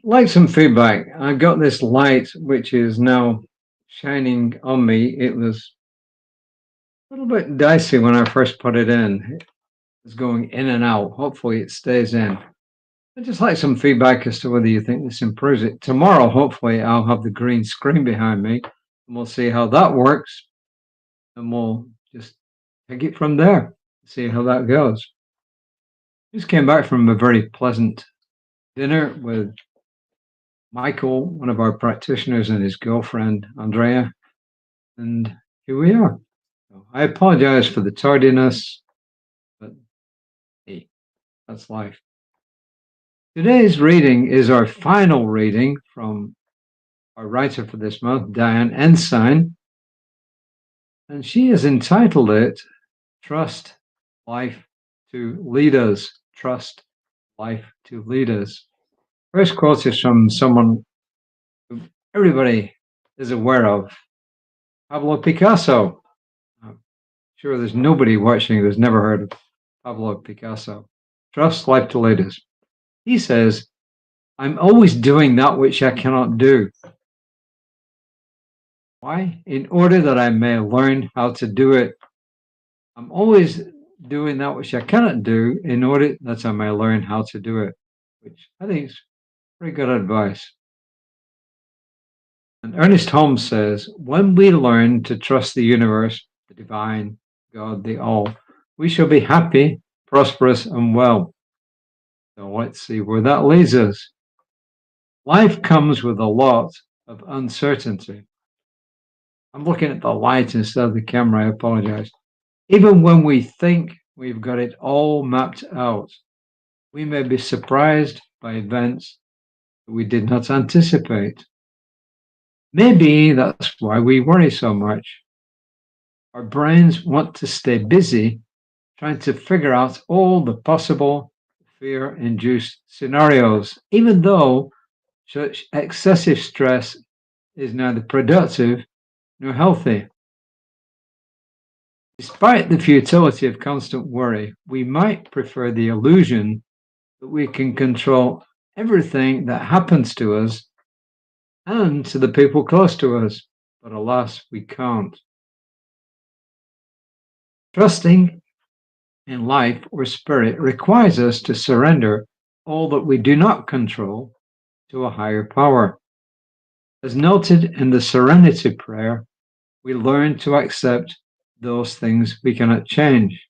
like some feedback. I got this light which is now shining on me. It was a little bit dicey when I first put it in. It was going in and out. Hopefully it stays in. I'd just like some feedback as to whether you think this improves it. Tomorrow, hopefully, I'll have the green screen behind me and we'll see how that works. And we'll just take it from there, see how that goes. Just came back from a very pleasant dinner with Michael, one of our practitioners, and his girlfriend, Andrea. And here we are. So I apologize for the tardiness, but hey, that's life. Today's reading is our final reading from our writer for this month, Diana Ensign. And she has entitled it, Trust Life to Lead Us. Trust Life to Lead Us. First quote is from someone who everybody is aware of, Pablo Picasso. I'm sure there's nobody watching who's never heard of Pablo Picasso. Trust life to lead us. He says, I'm always doing that which I cannot do. Why? In order that I may learn how to do it. I'm always doing that which I cannot do in order that I may learn how to do it, which I think is pretty good advice. And Ernest Holmes says, when we learn to trust the universe, the divine, God, the all, we shall be happy, prosperous, and well. So let's see where that leads us. Life comes with a lot of uncertainty. I'm looking at the light instead of the camera, I apologize. Even when we think we've got it all mapped out, we may be surprised by events that we did not anticipate. Maybe that's why we worry so much. Our brains want to stay busy trying to figure out all the possible fear-induced scenarios, even though such excessive stress is neither productive nor healthy. Despite the futility of constant worry, we might prefer the illusion that we can control everything that happens to us and to the people close to us, but alas, we can't. Trusting in life or spirit requires us to surrender all that we do not control to a higher power. As noted in the Serenity Prayer, we learn to accept those things we cannot change.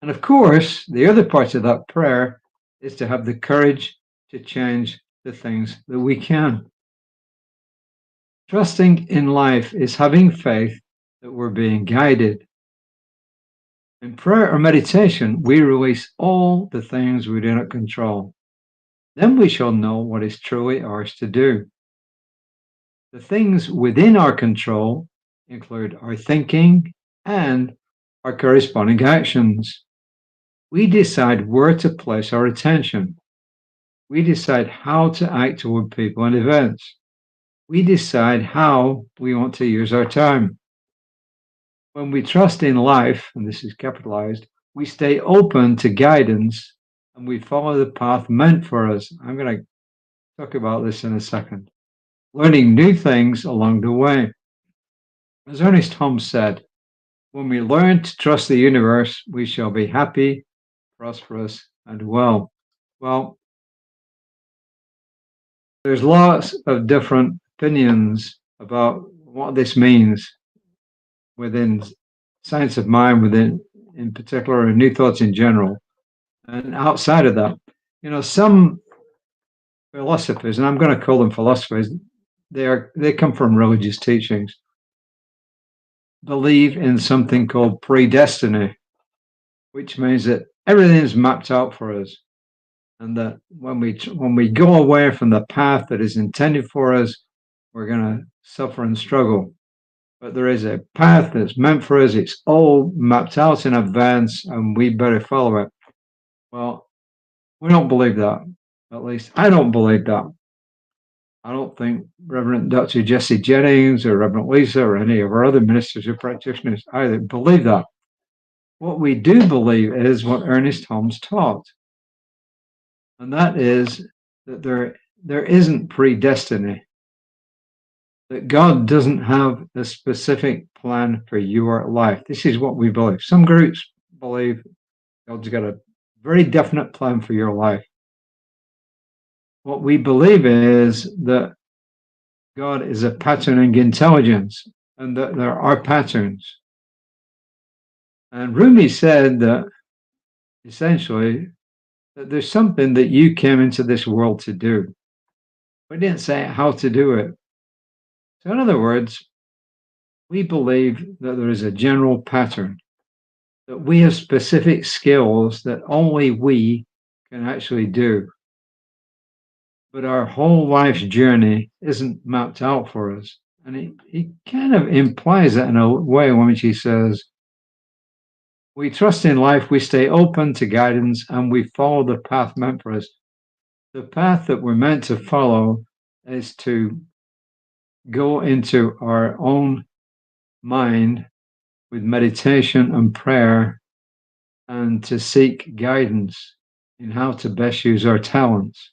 And of course, the other part of that prayer is to have the courage to change the things that we can. Trusting in life is having faith that we're being guided. In prayer or meditation, we release all the things we do not control. Then we shall know what is truly ours to do. The things within our control include our thinking and our corresponding actions. We decide where to place our attention. We decide how to act toward people and events. We decide how we want to use our time. When we trust in life, and this is capitalized, we stay open to guidance and we follow the path meant for us. I'm going to talk about this in a second. Learning new things along the way. As Ernest Holmes said, when we learn to trust the universe, we shall be happy, prosperous, and well. Well, there's lots of different opinions about what this means within science of mind, within, in particular, and new thoughts in general. And outside of that, some philosophers, and I'm going to call them philosophers, they come from religious teachings, believe in something called predestiny, which means that everything is mapped out for us, and that when we go away from the path that is intended for us, we're going to suffer and struggle. But there is a path that's meant for us. It's all mapped out in advance, and we better follow it. Well, we don't believe that. At least I don't believe that. I don't think Reverend Dr. Jesse Jennings or Reverend Lisa or any of our other ministers or practitioners either believe that. What we do believe is what Ernest Holmes taught, and that is that there there isn't predestiny, that God doesn't have a specific plan for your life. This is what we believe. Some groups believe God's got a very definite plan for your life. What we believe is that God is a patterning intelligence and that there are patterns. And Rumi said that essentially that there's something that you came into this world to do. We didn't say how to do it. So in other words, we believe that there is a general pattern, that we have specific skills that only we can actually do. But our whole life's journey isn't mapped out for us. And he kind of implies that in a way in which he says, we trust in life, we stay open to guidance, and we follow the path meant for us. The path that we're meant to follow is to go into our own mind with meditation and prayer and to seek guidance in how to best use our talents.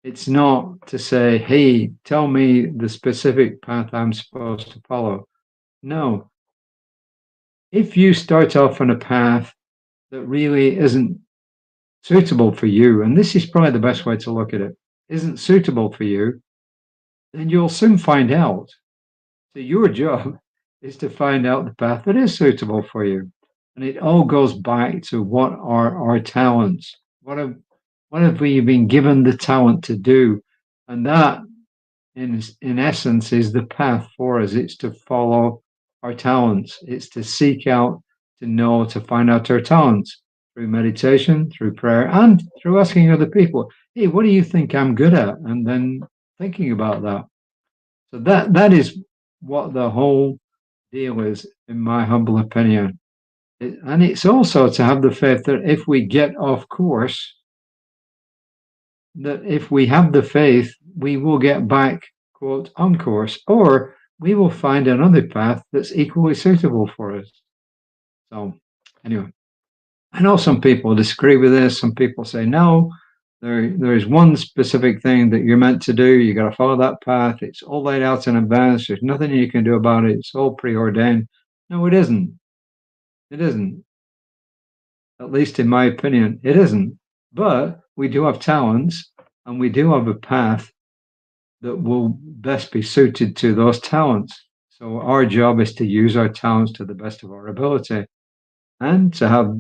It's not to say, hey, tell me the specific path I'm supposed to follow. No. If you start off on a path that really isn't suitable for you, and this is probably the best way to look at it, isn't suitable for you, then you'll soon find out. So your job is to find out the path that is suitable for you. And it all goes back to what are our talents? What have we been given the talent to do? And that, in essence, is the path for us. It's to follow our talents. It's to seek out, to know, to find out our talents through meditation, through prayer, and through asking other people, hey, what do you think I'm good at? And then thinking about that. So that is what the whole deal is, in my humble opinion. And it's also to have the faith that if we get off course, that if we have the faith, we will get back, quote, on course, or we will find another path that's equally suitable for us. So anyway, I know some people disagree with this. Some people say, no, there is one specific thing that you're meant to do. You got to follow that path. It's all laid out in advance. There's nothing you can do about it. It's all preordained. No, it isn't. It isn't. At least in my opinion, it isn't. But we do have talents and we do have a path that will best be suited to those talents. So our job is to use our talents to the best of our ability and to have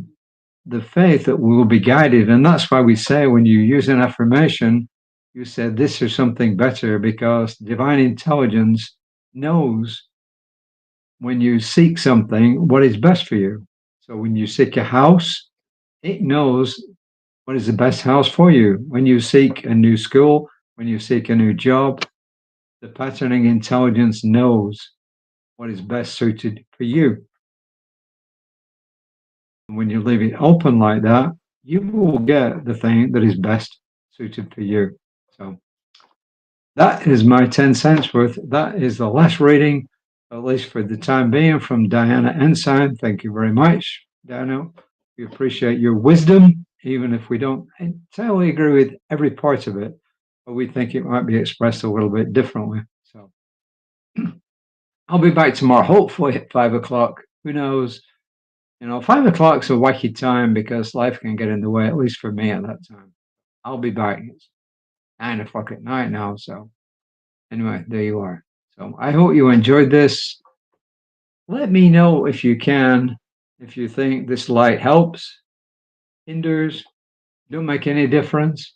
the faith that we will be guided. And that's why we say when you use an affirmation, you say this or something better, because divine intelligence knows when you seek something what is best for you. So when you seek a house, it knows what is the best house for you. When you seek a new school, when you seek a new job, the patterning intelligence knows what is best suited for you. And when you leave it open like that, you will get the thing that is best suited for you. So that is my 10 cents worth. That is the last reading, at least for the time being, from Diana Ensign. Thank you very much, Diana. We appreciate your wisdom, even if we don't entirely agree with every part of it, but we think it might be expressed a little bit differently. So I'll be back tomorrow, hopefully at 5 o'clock. Who knows? 5 o'clock's a wacky time because life can get in the way, at least for me at that time. I'll be back. It's 9 o'clock at night now. So anyway, there you are. So I hope you enjoyed this. Let me know if you can, if you think this light helps, hinders, don't make any difference,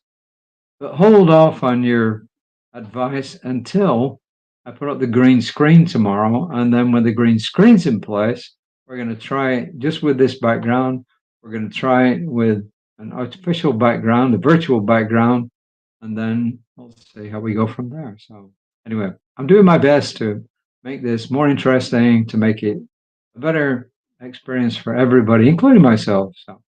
but hold off on your advice until I put up the green screen tomorrow. And then when the green screen's in place, we're going to try it just with this background. We're going to try it with an artificial background, a virtual background, and then we'll see how we go from there. So anyway, I'm doing my best to make this more interesting, to make it a better experience for everybody, including myself. So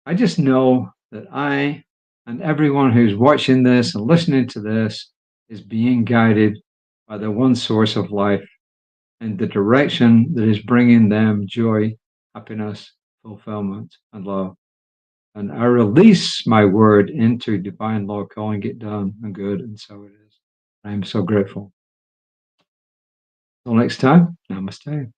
I just know that I and everyone who's watching this and listening to this is being guided by the one source of life and the direction that is bringing them joy, happiness, fulfillment, and love. And I release my word into divine law, calling it done and good, and so it is. I am so grateful. Till next time, namaste.